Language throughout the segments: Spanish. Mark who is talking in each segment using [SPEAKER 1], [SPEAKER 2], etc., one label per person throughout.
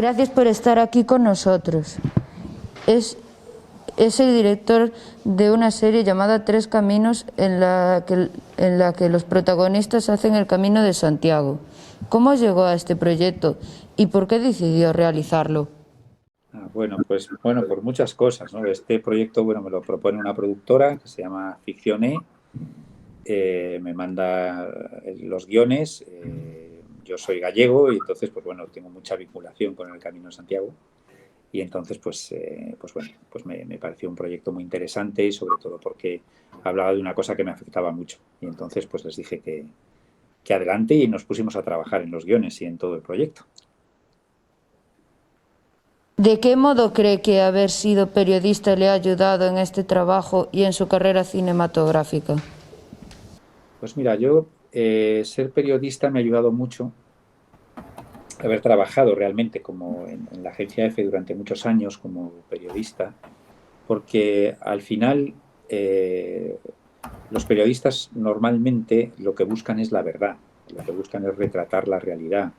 [SPEAKER 1] Gracias por estar aquí con nosotros. Es el director de una serie llamada Tres Caminos en la que los protagonistas hacen el Camino de Santiago. ¿Cómo llegó a este proyecto y por qué decidió realizarlo?
[SPEAKER 2] Pues por muchas cosas, ¿no? Este proyecto, me lo propone una productora que se llama Ficción E, me manda los guiones, yo soy gallego y entonces, tengo mucha vinculación con el Camino de Santiago y entonces, me pareció un proyecto muy interesante y sobre todo porque hablaba de una cosa que me afectaba mucho y entonces, pues les dije que adelante y nos pusimos a trabajar en los guiones y en todo el proyecto.
[SPEAKER 1] ¿De qué modo cree que haber sido periodista le ha ayudado en este trabajo y en su carrera cinematográfica?
[SPEAKER 2] Pues mira, ser periodista me ha ayudado mucho, haber trabajado realmente como en la agencia EFE durante muchos años como periodista, porque al final los periodistas normalmente lo que buscan es la verdad, lo que buscan es retratar la realidad,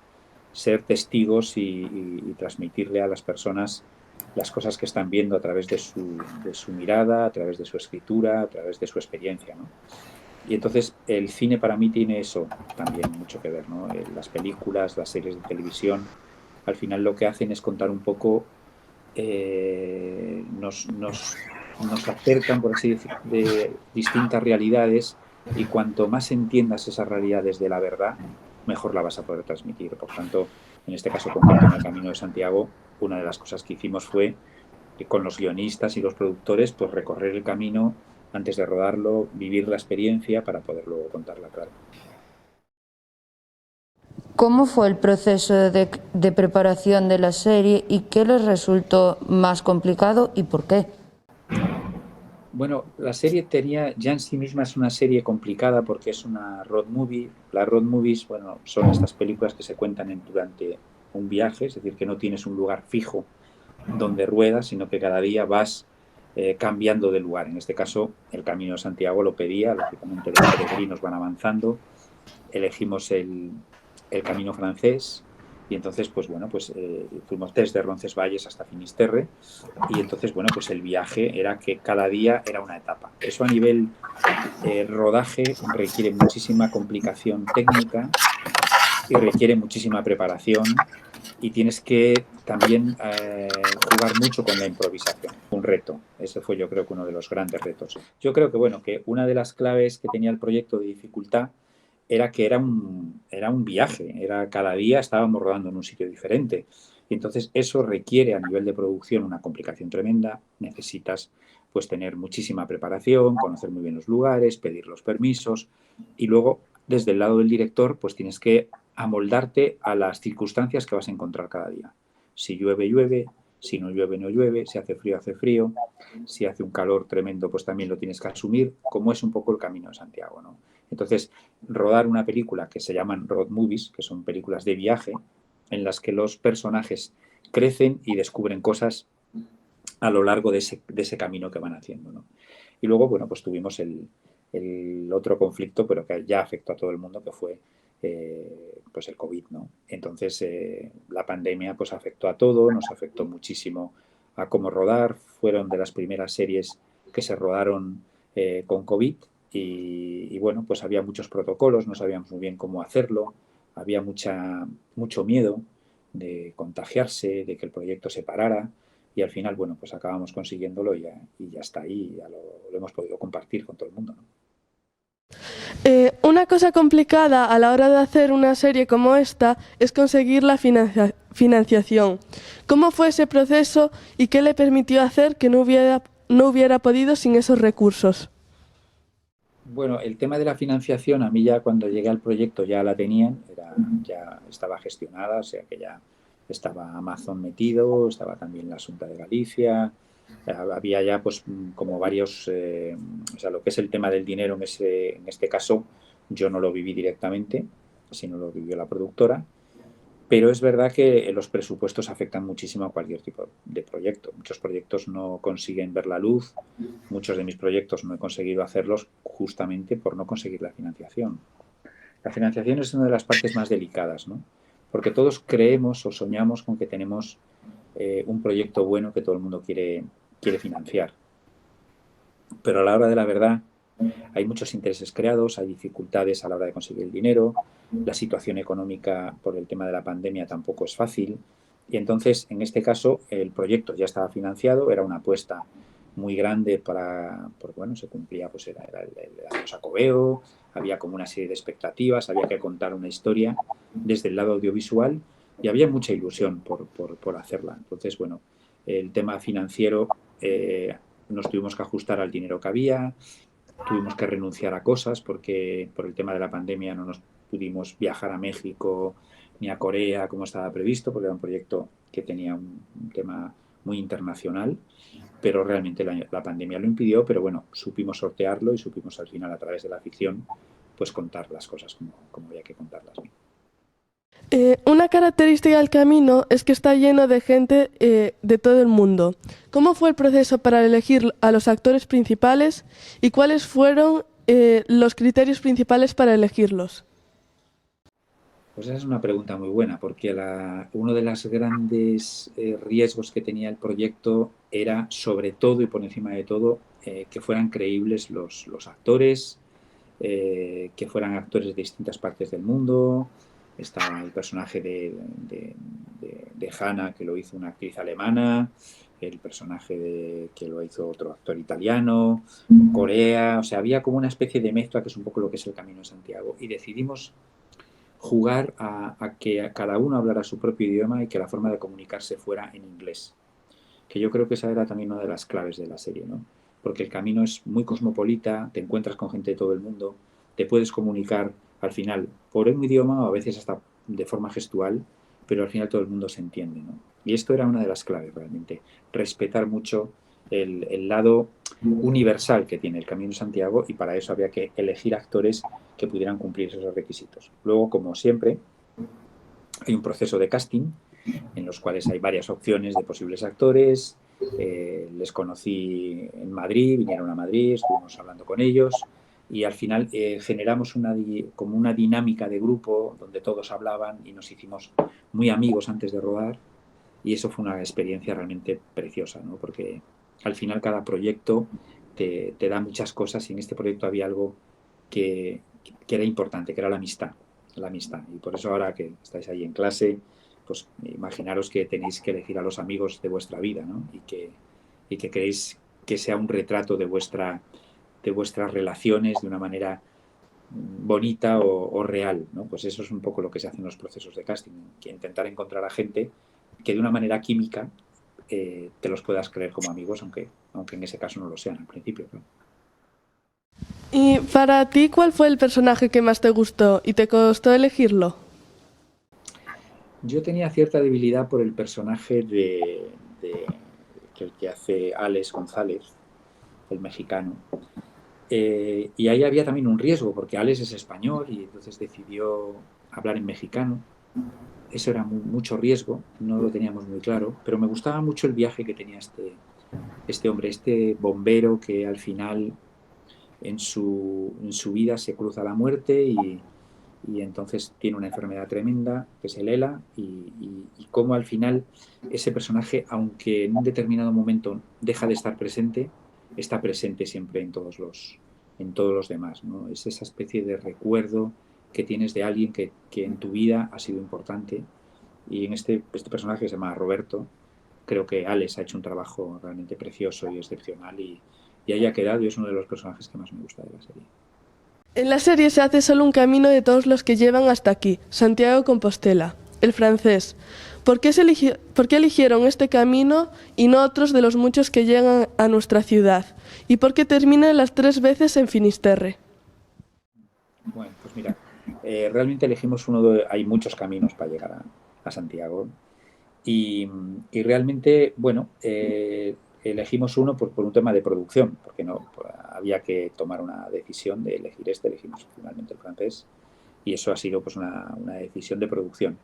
[SPEAKER 2] ser testigos y transmitirle a las personas las cosas que están viendo a través de su mirada, a través de su escritura, a través de su experiencia, ¿no? Y entonces el cine para mí tiene eso también mucho que ver, ¿no? Las películas, las series de televisión, al final lo que hacen es contar un poco, nos acercan, por así decir, de distintas realidades y cuanto más entiendas esas realidades de la verdad, mejor la vas a poder transmitir. Por tanto, en este caso concreto, en el Camino de Santiago, una de las cosas que hicimos fue que con los guionistas y los productores, pues recorrer el camino antes de rodarlo, vivir la experiencia para poder luego contarla, claro.
[SPEAKER 1] ¿Cómo fue el proceso de preparación de la serie y qué les resultó más complicado y por qué?
[SPEAKER 2] Bueno, la serie tenía, ya en sí misma es una serie complicada porque es una road movie. Las road movies, son estas películas que se cuentan durante un viaje, es decir, que no tienes un lugar fijo donde ruedas, sino que cada día vas cambiando de lugar. En este caso, el Camino de Santiago lo pedía, lógicamente los peregrinos van avanzando, elegimos el camino francés y entonces, fuimos desde Roncesvalles hasta Finisterre y entonces, pues el viaje era que cada día era una etapa. Eso a nivel rodaje requiere muchísima complicación técnica y requiere muchísima preparación y tienes que también jugar mucho con la improvisación. Un reto. Ese fue yo creo que uno de los grandes retos. Yo creo que una de las claves que tenía el proyecto de dificultad era que era un viaje, era cada día estábamos rodando en un sitio diferente. Y entonces eso requiere a nivel de producción una complicación tremenda. Necesitas pues tener muchísima preparación, conocer muy bien los lugares, pedir los permisos y luego desde el lado del director pues tienes que amoldarte a las circunstancias que vas a encontrar cada día. Si llueve, llueve, si no llueve, no llueve, si hace frío, si hace un calor tremendo, pues también lo tienes que asumir, como es un poco el Camino de Santiago, ¿no? Entonces, rodar una película que se llaman road movies, que son películas de viaje, en las que los personajes crecen y descubren cosas a lo largo de ese camino que van haciendo, ¿no? Y luego, pues tuvimos el otro conflicto, pero que ya afectó a todo el mundo, que fue pues el COVID, ¿no? Entonces, la pandemia pues afectó a todo, nos afectó muchísimo a cómo rodar. Fueron de las primeras series que se rodaron con COVID pues había muchos protocolos, no sabíamos muy bien cómo hacerlo, había mucho miedo de contagiarse, de que el proyecto se parara y al final, pues acabamos consiguiéndolo y ya está ahí, ya lo hemos podido compartir con todo el mundo, ¿no?
[SPEAKER 3] Una cosa complicada a la hora de hacer una serie como esta es conseguir la financiación. ¿Cómo fue ese proceso y qué le permitió hacer que no hubiera podido sin esos recursos?
[SPEAKER 2] Bueno, el tema de la financiación, a mí ya cuando llegué al proyecto ya la tenían, ya estaba gestionada, o sea que ya estaba Amazon metido, estaba también la Xunta de Galicia, había ya pues como varios, o sea, lo que es el tema del dinero en este caso, yo no lo viví directamente, sino lo vivió la productora. Pero es verdad que los presupuestos afectan muchísimo a cualquier tipo de proyecto. Muchos proyectos no consiguen ver la luz, muchos de mis proyectos no he conseguido hacerlos justamente por no conseguir la financiación. La financiación es una de las partes más delicadas, ¿no? porque todos creemos o soñamos con que tenemos un proyecto bueno que todo el mundo quiere financiar. Pero a la hora de la verdad hay muchos intereses creados, hay dificultades a la hora de conseguir el dinero, la situación económica por el tema de la pandemia tampoco es fácil, y entonces en este caso el proyecto ya estaba financiado, era una apuesta muy grande porque bueno, se cumplía, pues era el año Jacobeo, había como una serie de expectativas, había que contar una historia desde el lado audiovisual y había mucha ilusión por hacerla. Entonces, bueno, el tema financiero, nos tuvimos que ajustar al dinero que había, tuvimos que renunciar a cosas porque por el tema de la pandemia no nos pudimos viajar a México ni a Corea como estaba previsto, porque era un proyecto que tenía un tema muy internacional, pero realmente la pandemia lo impidió, pero bueno, supimos sortearlo y supimos al final a través de la ficción pues contar las cosas como había que contarlas.
[SPEAKER 3] Una característica del camino es que está lleno de gente de todo el mundo. ¿Cómo fue el proceso para elegir a los actores principales y cuáles fueron los criterios principales para elegirlos?
[SPEAKER 2] Pues esa es una pregunta muy buena, porque uno de los grandes riesgos que tenía el proyecto era, sobre todo y por encima de todo, que fueran creíbles los actores, que fueran actores de distintas partes del mundo. Está el personaje de Hannah, que lo hizo una actriz alemana, el personaje que lo hizo otro actor italiano, Corea, o sea, había como una especie de mezcla que es un poco lo que es el Camino de Santiago. Y decidimos jugar a que cada uno hablara su propio idioma y que la forma de comunicarse fuera en inglés. Que yo creo que esa era también una de las claves de la serie, ¿no? Porque el camino es muy cosmopolita, te encuentras con gente de todo el mundo, te puedes comunicar al final por un idioma o a veces hasta de forma gestual, pero al final todo el mundo se entiende, ¿no? Y esto era una de las claves realmente, respetar mucho el lado universal que tiene el Camino de Santiago, y para eso había que elegir actores que pudieran cumplir esos requisitos. Luego, como siempre, hay un proceso de casting en los cuales hay varias opciones de posibles actores. Les conocí en Madrid, vinieron a Madrid, estuvimos hablando con ellos y al final generamos como una dinámica de grupo donde todos hablaban y nos hicimos muy amigos antes de rodar, y eso fue una experiencia realmente preciosa, ¿no? Porque al final cada proyecto te da muchas cosas, y en este proyecto había algo que, que era importante, que era la amistad. Y por eso ahora que estáis ahí en clase, pues imaginaros que tenéis que elegir a los amigos de vuestra vida, ¿no? Y que queréis que sea un retrato de vuestras relaciones de una manera bonita o real, ¿no? Pues eso es un poco lo que se hace en los procesos de casting, que intentar encontrar a gente que de una manera química te los puedas creer como amigos, aunque en ese caso no lo sean al principio, ¿no?
[SPEAKER 3] Y para ti, ¿cuál fue el personaje que más te gustó y te costó elegirlo?
[SPEAKER 2] Yo tenía cierta debilidad por el personaje que hace Alex González, el mexicano. Y ahí había también un riesgo, porque Alex es español y entonces decidió hablar en mexicano. Eso era mucho riesgo, no lo teníamos muy claro, pero me gustaba mucho el viaje que tenía este hombre, este bombero que al final en su vida se cruza la muerte y entonces tiene una enfermedad tremenda que es el ELA, y cómo al final ese personaje, aunque en un determinado momento deja de estar presente, está presente siempre en todos los demás, ¿no? Es esa especie de recuerdo que tienes de alguien que en tu vida ha sido importante, y en este personaje que se llama Roberto, creo que Alex ha hecho un trabajo realmente precioso y excepcional, y haya quedado, y es uno de los personajes que más me gusta de la serie.
[SPEAKER 3] En la serie se hace solo un camino de todos los que llevan hasta aquí, Santiago de Compostela, el francés. ¿Por qué eligieron este camino y no otros de los muchos que llegan a nuestra ciudad? ¿Y por qué terminan las 3 veces en Finisterre?
[SPEAKER 2] Bueno, pues mira, realmente elegimos hay muchos caminos para llegar a Santiago, y realmente, bueno, elegimos uno por un tema de producción, porque no había que tomar una decisión de elegir elegimos finalmente el francés, y eso ha sido pues una decisión de producción.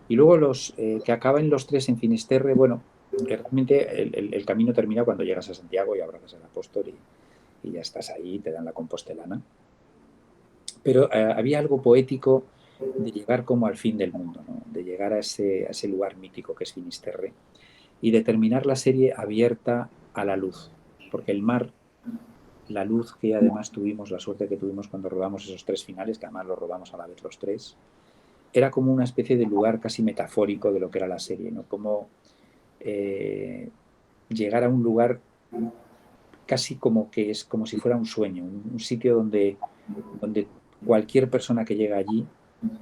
[SPEAKER 2] Y luego los que acaban los 3 en Finisterre, bueno, realmente el camino termina cuando llegas a Santiago y abrazas al apóstol y ya estás ahí, te dan la compostelana. Pero había algo poético de llegar como al fin del mundo, ¿no? De llegar a ese lugar mítico que es Finisterre y de terminar la serie abierta a la luz, porque el mar, la luz que además tuvimos, la suerte que tuvimos cuando rodamos esos 3 finales, que además los rodamos a la vez los 3, era como una especie de lugar casi metafórico de lo que era la serie, ¿no? Como llegar a un lugar casi como que es como si fuera un sueño, un sitio donde cualquier persona que llega allí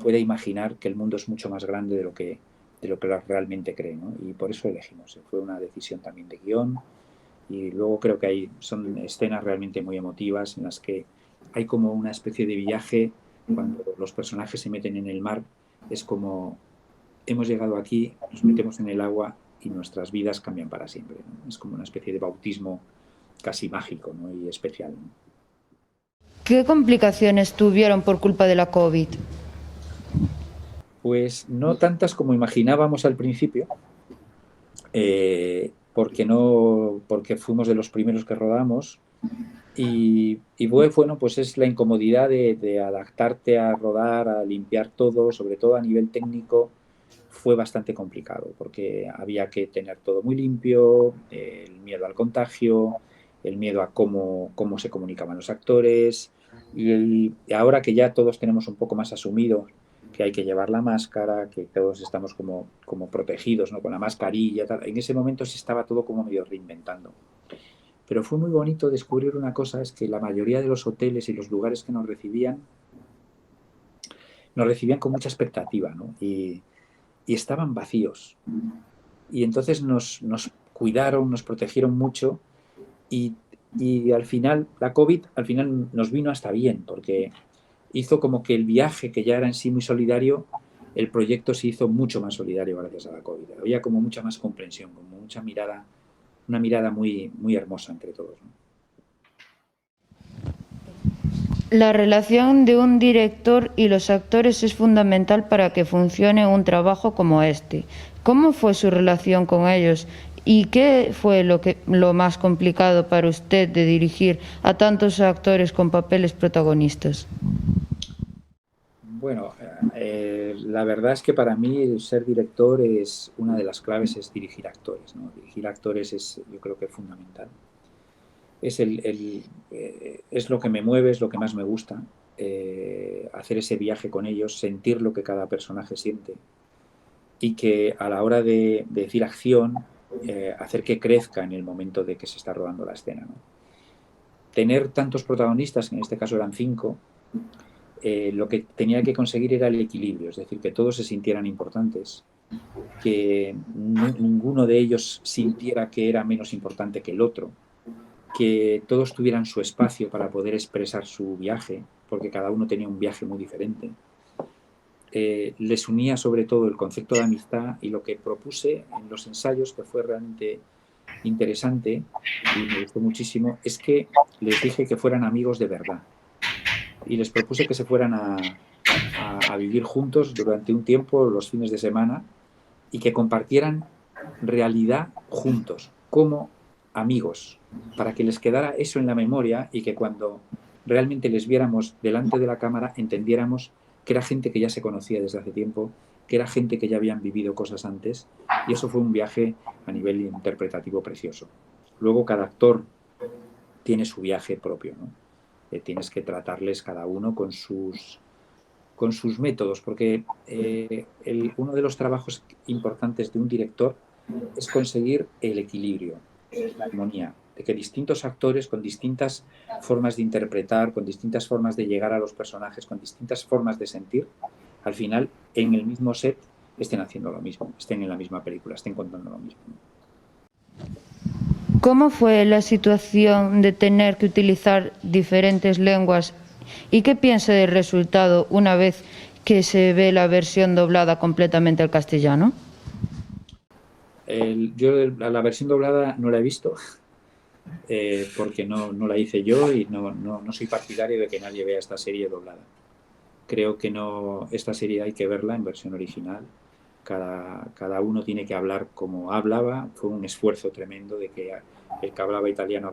[SPEAKER 2] puede imaginar que el mundo es mucho más grande de lo que realmente cree, ¿no? Y por eso elegimos. Fue una decisión también de guión y luego creo que son escenas realmente muy emotivas en las que hay como una especie de viaje cuando los personajes se meten en el mar, es como hemos llegado aquí, nos metemos en el agua y nuestras vidas cambian para siempre, ¿no? Es como una especie de bautismo casi mágico, ¿no? Y especial, ¿no?
[SPEAKER 1] ¿Qué complicaciones tuvieron por culpa de la COVID?
[SPEAKER 2] Pues no tantas como imaginábamos al principio, porque fuimos de los primeros que rodamos y bueno, pues es la incomodidad de adaptarte a rodar, a limpiar todo, sobre todo a nivel técnico, fue bastante complicado porque había que tener todo muy limpio, el miedo al contagio, el miedo a cómo se comunicaban los actores y ahora que ya todos tenemos un poco más asumido que hay que llevar la máscara, que todos estamos como protegidos, ¿no? Con la mascarilla, tal. En ese momento se estaba todo como medio reinventando. Pero fue muy bonito descubrir una cosa, es que la mayoría de los hoteles y los lugares que nos recibían con mucha expectativa, ¿no? Y estaban vacíos. Y entonces nos cuidaron, nos protegieron mucho y al final, la COVID al final nos vino hasta bien, porque hizo como que el viaje, que ya era en sí muy solidario, el proyecto se hizo mucho más solidario gracias a la COVID. Había como mucha más comprensión, como mucha mirada, una mirada muy, muy hermosa entre todos, ¿no?
[SPEAKER 1] La relación de un director y los actores es fundamental para que funcione un trabajo como este. ¿Cómo fue su relación con ellos? ¿Y qué fue lo más complicado para usted de dirigir a tantos actores con papeles protagonistas?
[SPEAKER 2] Bueno, la verdad es que para mí ser director es una de las claves es dirigir actores, ¿no? Dirigir actores es, yo creo que fundamental. Es lo que me mueve, es lo que más me gusta, hacer ese viaje con ellos, sentir lo que cada personaje siente y que a la hora de decir acción, hacer que crezca en el momento de que se está rodando la escena, ¿no? Tener tantos protagonistas, que en este caso eran 5, lo que tenía que conseguir era el equilibrio, es decir, que todos se sintieran importantes, que ninguno de ellos sintiera que era menos importante que el otro, que todos tuvieran su espacio para poder expresar su viaje, porque cada uno tenía un viaje muy diferente. Les unía sobre todo el concepto de amistad y lo que propuse en los ensayos, que fue realmente interesante y me gustó muchísimo, es que les dije que fueran amigos de verdad y les propuse que se fueran a vivir juntos durante un tiempo, los fines de semana, y que compartieran realidad juntos, como amigos, para que les quedara eso en la memoria y que cuando realmente les viéramos delante de la cámara entendiéramos que era gente que ya se conocía desde hace tiempo, que era gente que ya habían vivido cosas antes, y eso fue un viaje a nivel interpretativo precioso. Luego cada actor tiene su viaje propio, ¿no? Tienes que tratarles cada uno con sus métodos, porque uno de los trabajos importantes de un director es conseguir el equilibrio, la armonía, de que distintos actores con distintas formas de interpretar, con distintas formas de llegar a los personajes, con distintas formas de sentir, al final en el mismo set estén haciendo lo mismo, estén en la misma película, estén contando lo mismo.
[SPEAKER 1] ¿Cómo fue la situación de tener que utilizar diferentes lenguas y qué piensa del resultado una vez que se ve la versión doblada completamente al castellano?
[SPEAKER 2] Yo la versión doblada no la he visto porque no la hice yo y no soy partidario de que nadie vea esta serie doblada. Creo que esta serie hay que verla en versión original. Cada uno tiene que hablar como hablaba. Fue un esfuerzo tremendo de que el que hablaba italiano,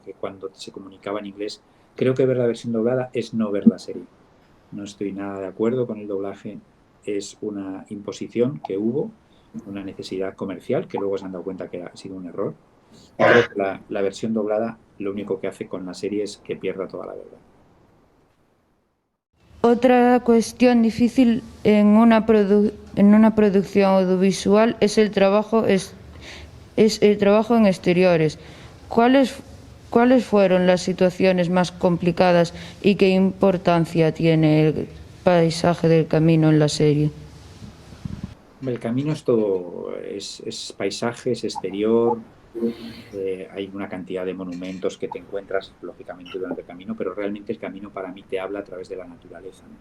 [SPEAKER 2] que cuando se comunicaba en inglés. Creo que ver la versión doblada es no ver la serie. no estoy nada de acuerdo con el doblaje. Es una imposición que hubo, una necesidad comercial, que luego se han dado cuenta que ha sido un error. Y creo que la versión doblada lo único que hace con la serie es que pierda toda la verdad.
[SPEAKER 1] Otra cuestión difícil en una producción audiovisual es el trabajo en exteriores. ¿Cuáles fueron las situaciones más complicadas y qué importancia tiene el paisaje del camino en la serie?
[SPEAKER 2] El camino es todo, es paisaje, es exterior, hay una cantidad de monumentos que te encuentras, lógicamente, durante el camino, pero realmente el camino para mí te habla a través de la naturaleza, ¿no?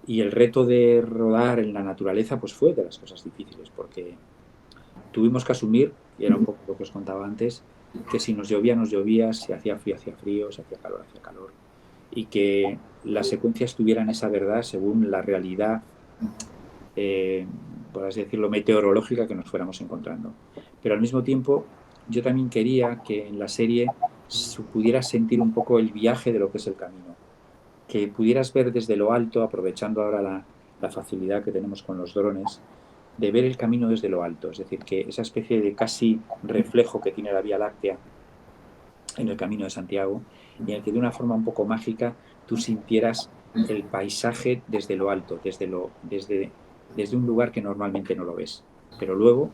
[SPEAKER 2] Y el reto de rodar en la naturaleza pues fue de las cosas difíciles, porque tuvimos que asumir, y era un poco lo que os contaba antes, que si nos llovía, si hacía frío, si hacía calor, y que las secuencias tuvieran esa verdad según la realidad, por así decirlo, meteorológica que nos fuéramos encontrando. Pero al mismo tiempo, yo también quería que en la serie pudieras sentir un poco el viaje de lo que es el camino, que pudieras ver desde lo alto, aprovechando ahora la facilidad que tenemos con los drones, de ver el camino desde lo alto, es decir, que esa especie de casi reflejo que tiene la Vía Láctea en el Camino de Santiago, y en el que de una forma un poco mágica tú sintieras el paisaje desde lo alto, desde un lugar que normalmente no lo ves. Pero luego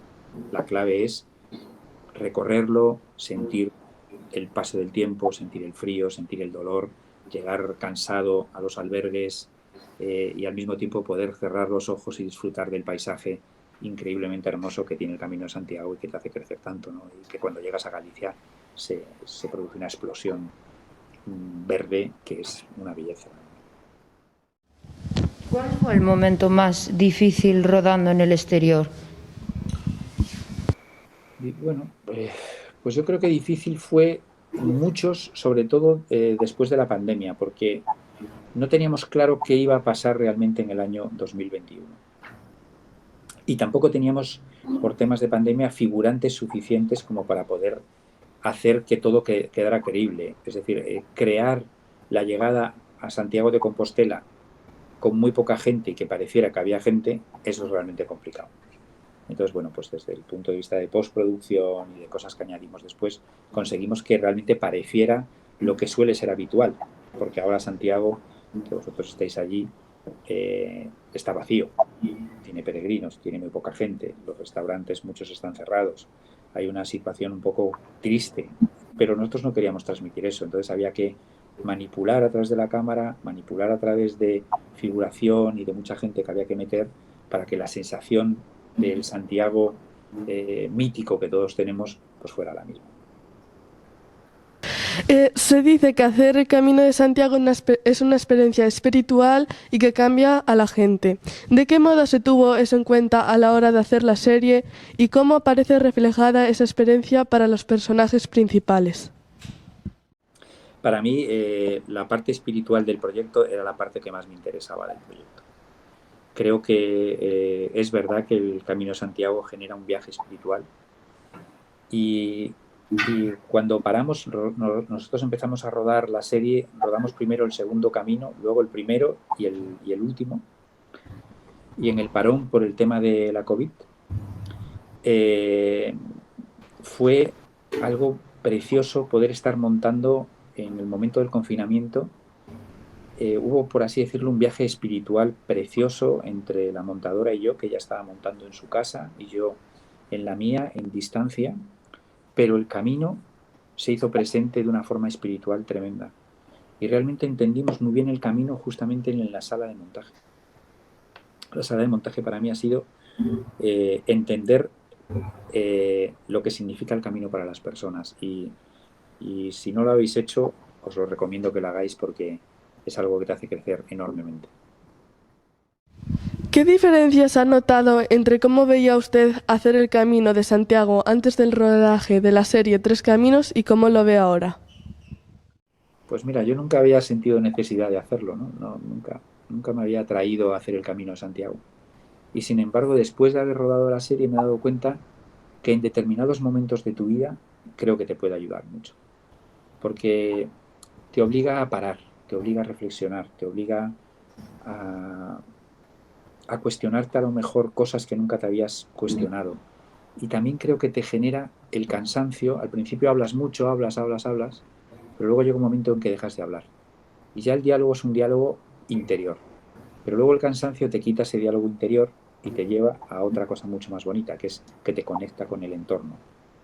[SPEAKER 2] la clave es recorrerlo, sentir el paso del tiempo, sentir el frío, sentir el dolor, llegar cansado a los albergues, y al mismo tiempo poder cerrar los ojos y disfrutar del paisaje increíblemente hermoso que tiene el Camino de Santiago y que te hace crecer tanto, ¿no? Y que cuando llegas a Galicia se produce una explosión verde que es una belleza.
[SPEAKER 1] ¿Cuál fue el momento más difícil rodando en el exterior?
[SPEAKER 2] Y bueno, pues yo creo que difícil fue muchos, sobre todo después de la pandemia, porque no teníamos claro qué iba a pasar realmente en el año 2021. Y tampoco teníamos, por temas de pandemia, figurantes suficientes como para poder hacer que todo quedara creíble. Es decir, crear la llegada a Santiago de Compostela con muy poca gente y que pareciera que había gente, eso es realmente complicado. Entonces, bueno, pues desde el punto de vista de postproducción y de cosas que añadimos después, conseguimos que realmente pareciera lo que suele ser habitual, porque ahora Santiago, que vosotros estáis allí, está vacío, tiene peregrinos, tiene muy poca gente, los restaurantes muchos están cerrados, hay una situación un poco triste, pero nosotros no queríamos transmitir eso, entonces había que manipular a través de la cámara, manipular a través de figuración y de mucha gente que había que meter para que la sensación del Santiago mítico que todos tenemos pues fuera la misma.
[SPEAKER 3] Se dice que hacer el Camino de Santiago es una experiencia espiritual y que cambia a la gente. ¿De qué modo se tuvo eso en cuenta a la hora de hacer la serie y cómo aparece reflejada esa experiencia para los personajes principales?
[SPEAKER 2] Para mí, la parte espiritual del proyecto era la parte que más me interesaba del proyecto. Creo que es verdad que el Camino de Santiago genera un viaje espiritual y cuando paramos, nosotros empezamos a rodar la serie, rodamos primero el segundo camino, luego el primero y el último, y en el parón por el tema de la COVID fue algo precioso poder estar montando en el momento del confinamiento. Hubo, por así decirlo, un viaje espiritual precioso entre la montadora y yo, que ella estaba montando en su casa y yo en la mía, en distancia, pero el camino se hizo presente de una forma espiritual tremenda. Y realmente entendimos muy bien el camino justamente en la sala de montaje. La sala de montaje para mí ha sido entender lo que significa el camino para las personas. Y si no lo habéis hecho, os lo recomiendo que lo hagáis porque es algo que te hace crecer enormemente.
[SPEAKER 3] ¿Qué diferencias ha notado entre cómo veía usted hacer el Camino de Santiago antes del rodaje de la serie Tres Caminos y cómo lo ve ahora?
[SPEAKER 2] Pues mira, yo nunca había sentido necesidad de hacerlo, ¿no? Nunca me había atraído a hacer el Camino de Santiago. Y sin embargo, después de haber rodado la serie me he dado cuenta que en determinados momentos de tu vida creo que te puede ayudar mucho. Porque te obliga a parar, te obliga a reflexionar, te obliga a, a cuestionarte a lo mejor cosas que nunca te habías cuestionado. Y también creo que te genera el cansancio. Al principio hablas mucho, hablas, pero luego llega un momento en que dejas de hablar. Y ya el diálogo es un diálogo interior. Pero luego el cansancio te quita ese diálogo interior y te lleva a otra cosa mucho más bonita, que es que te conecta con el entorno,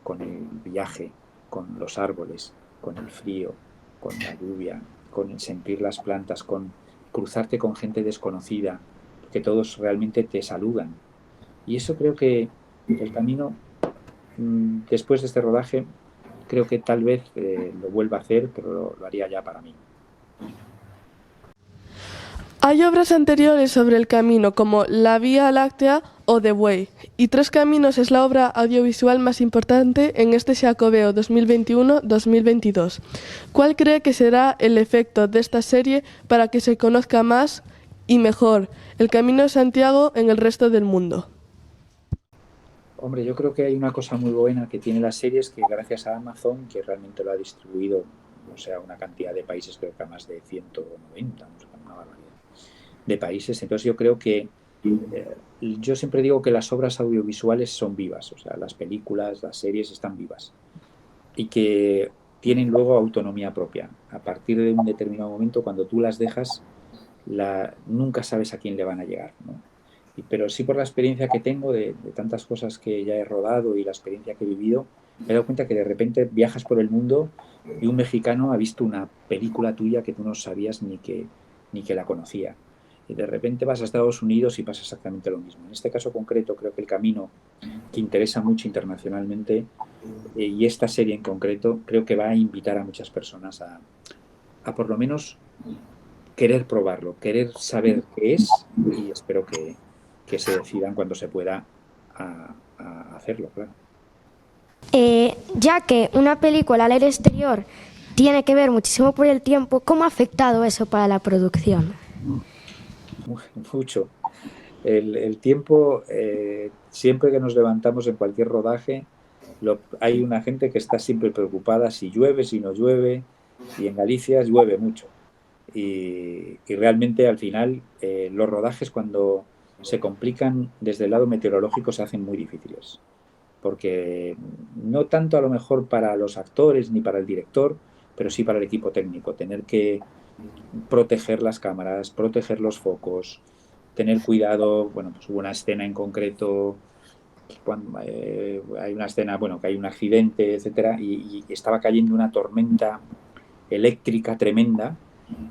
[SPEAKER 2] con el viaje, con los árboles, con el frío, con la lluvia, con el sentir las plantas, con cruzarte con gente desconocida, que todos realmente te saludan. Y eso creo que el camino, después de este rodaje, creo que tal vez lo vuelva a hacer, pero lo haría ya para mí.
[SPEAKER 3] Hay obras anteriores sobre el camino, como La Vía Láctea o The Way, y Tres Caminos es la obra audiovisual más importante en este Xacobeo 2021-2022. ¿Cuál cree que será el efecto de esta serie para que se conozca más y mejor el Camino de Santiago en el resto del mundo?
[SPEAKER 2] Hombre, yo creo que hay una cosa muy buena que tiene la serie, es que gracias a Amazon, que realmente lo ha distribuido, o sea, una cantidad de países, creo que a más de 190, no sé, una barbaridad de países. Entonces yo creo que yo siempre digo que las obras audiovisuales son vivas, o sea, las películas, las series están vivas y que tienen luego autonomía propia. A partir de un determinado momento, cuando tú las dejas, nunca sabes a quién le van a llegar, ¿no? Pero sí, por la experiencia que tengo de tantas cosas que ya he rodado y la experiencia que he vivido, me he dado cuenta que de repente viajas por el mundo y un mexicano ha visto una película tuya que tú no sabías ni que la conocía. Y de repente vas a Estados Unidos y pasa exactamente lo mismo. En este caso concreto, creo que el camino que interesa mucho internacionalmente, y esta serie en concreto, creo que va a invitar a muchas personas a por lo menos querer probarlo, querer saber qué es, y espero que se decidan cuando se pueda a hacerlo, claro.
[SPEAKER 4] Ya que una película al aire exterior tiene que ver muchísimo por el tiempo, ¿cómo ha afectado eso para la producción?
[SPEAKER 2] Mucho. El tiempo, siempre que nos levantamos en cualquier rodaje, hay una gente que está siempre preocupada si llueve, si no llueve, y en Galicia llueve mucho. Y realmente al final los rodajes, cuando se complican desde el lado meteorológico, se hacen muy difíciles, porque no tanto a lo mejor para los actores ni para el director, pero sí para el equipo técnico, tener que proteger las cámaras, proteger los focos, tener cuidado. Bueno, pues hubo una escena en concreto, cuando hay una escena, bueno, que hay un accidente, etcétera, y estaba cayendo una tormenta eléctrica tremenda,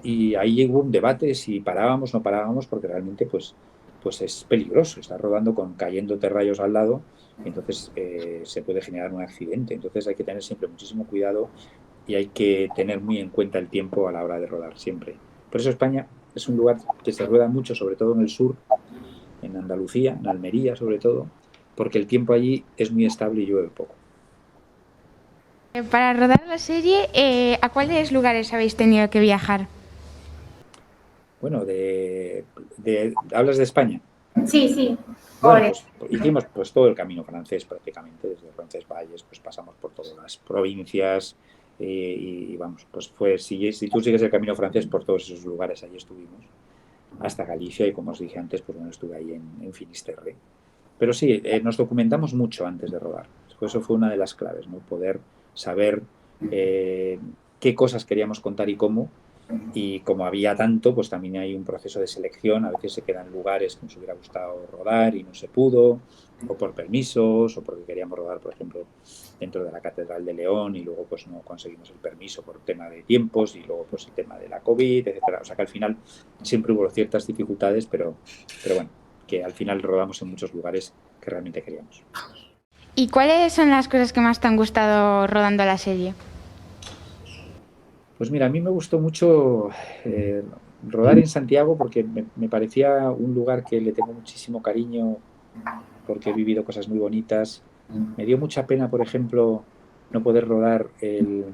[SPEAKER 2] y ahí hubo un debate si parábamos o no parábamos, porque realmente pues es peligroso, estás rodando con cayéndote rayos al lado, y entonces se puede generar un accidente. Entonces hay que tener siempre muchísimo cuidado y hay que tener muy en cuenta el tiempo a la hora de rodar siempre. Por eso España es un lugar que se rueda mucho, sobre todo en el sur, en Andalucía, en Almería sobre todo, porque el tiempo allí es muy estable y llueve poco.
[SPEAKER 5] Para rodar la serie, ¿a cuáles lugares habéis tenido que viajar?
[SPEAKER 2] Bueno, ¿hablas de España?
[SPEAKER 6] Sí, sí.
[SPEAKER 2] Bueno, pues hicimos pues todo el camino francés prácticamente, desde Roncesvalles, pues pasamos por todas las provincias, y vamos, pues si tú sigues el camino francés por todos esos lugares, allí estuvimos, hasta Galicia, y como os dije antes, pues bueno, estuve ahí en Finisterre. Pero sí, nos documentamos mucho antes de rodar. Eso fue una de las claves, ¿no? Poder saber qué cosas queríamos contar y cómo. Y como había tanto, pues también hay un proceso de selección. A veces se quedan lugares que nos hubiera gustado rodar y no se pudo, o por permisos, o porque queríamos rodar, por ejemplo, dentro de la Catedral de León, y luego pues no conseguimos el permiso por tema de tiempos, y luego pues el tema de la COVID, etcétera. O sea que al final siempre hubo ciertas dificultades, pero bueno, que al final rodamos en muchos lugares que realmente queríamos.
[SPEAKER 5] ¿Y cuáles son las cosas que más te han gustado rodando la serie?
[SPEAKER 2] Pues mira, a mí me gustó mucho rodar en Santiago, porque me parecía un lugar que le tengo muchísimo cariño, porque he vivido cosas muy bonitas. Me dio mucha pena, por ejemplo, no poder rodar el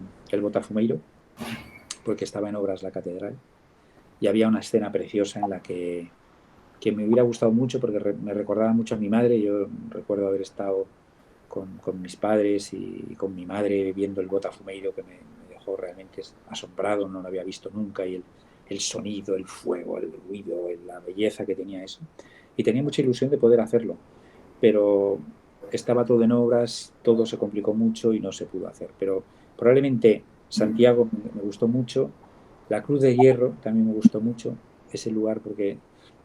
[SPEAKER 2] Botafumeiro, porque estaba en obras la catedral, y había una escena preciosa en la que me hubiera gustado mucho, porque me recordaba mucho a mi madre. Yo recuerdo haber estado con mis padres y con mi madre viendo el Botafumeiro, que me dejó realmente asombrado, no lo había visto nunca, y el sonido, el fuego, el ruido, la belleza que tenía eso. Y tenía mucha ilusión de poder hacerlo, pero estaba todo en obras, todo se complicó mucho y no se pudo hacer. Pero probablemente Santiago me gustó mucho, la Cruz de Hierro también me gustó mucho, ese lugar, porque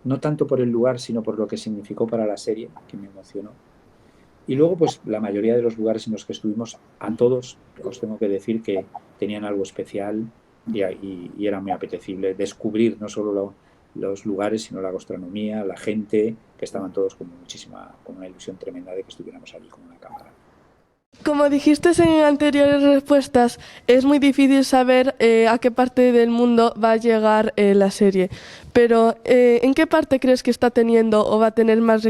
[SPEAKER 2] no tanto por el lugar, sino por lo que significó para la serie, que me emocionó. Y luego, pues la mayoría de los lugares en los que estuvimos, a todos os tengo que decir que tenían algo especial y era muy apetecible descubrir no solo los lugares, sino la gastronomía, la gente, que estaban todos con una ilusión tremenda de que estuviéramos allí con una cámara.
[SPEAKER 3] Como dijiste en anteriores respuestas, es muy difícil saber a qué parte del mundo va a llegar la serie. Pero, ¿en qué parte crees que está teniendo o va a tener más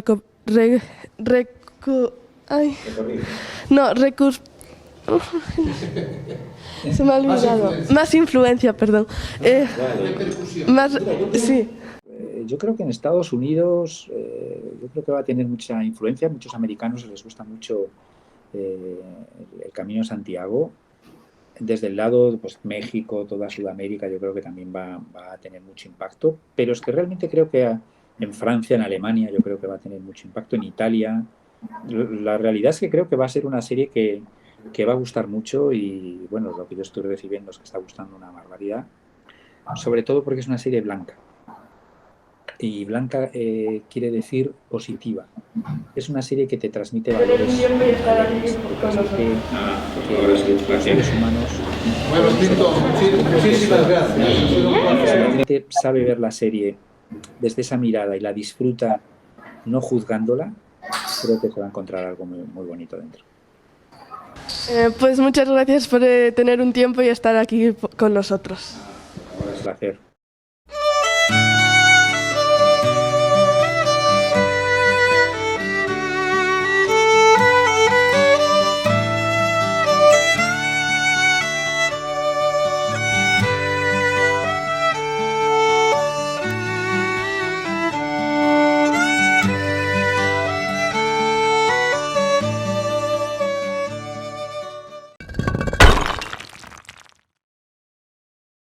[SPEAKER 3] se me ha olvidado. Más influencia, perdón. Sí.
[SPEAKER 2] Yo creo que en Estados Unidos yo creo que va a tener mucha influencia. A muchos americanos les gusta mucho el Camino de Santiago. Desde el lado, pues México, toda Sudamérica, yo creo que también va a tener mucho impacto. Pero es que realmente creo que en Francia, en Alemania, yo creo que va a tener mucho impacto. En Italia. La realidad es que creo que va a ser una serie que va a gustar mucho y, bueno, lo que yo estoy recibiendo es que está gustando una barbaridad. Sobre todo porque es una serie blanca. Y blanca quiere decir positiva. Es una serie que te transmite valores, que los seres humanos la gente sabe ver la serie desde esa mirada y la disfruta no juzgándola, creo que se va a encontrar algo muy, muy bonito dentro.
[SPEAKER 3] Pues muchas gracias por tener un tiempo y estar aquí con nosotros.
[SPEAKER 2] Ahora es un placer.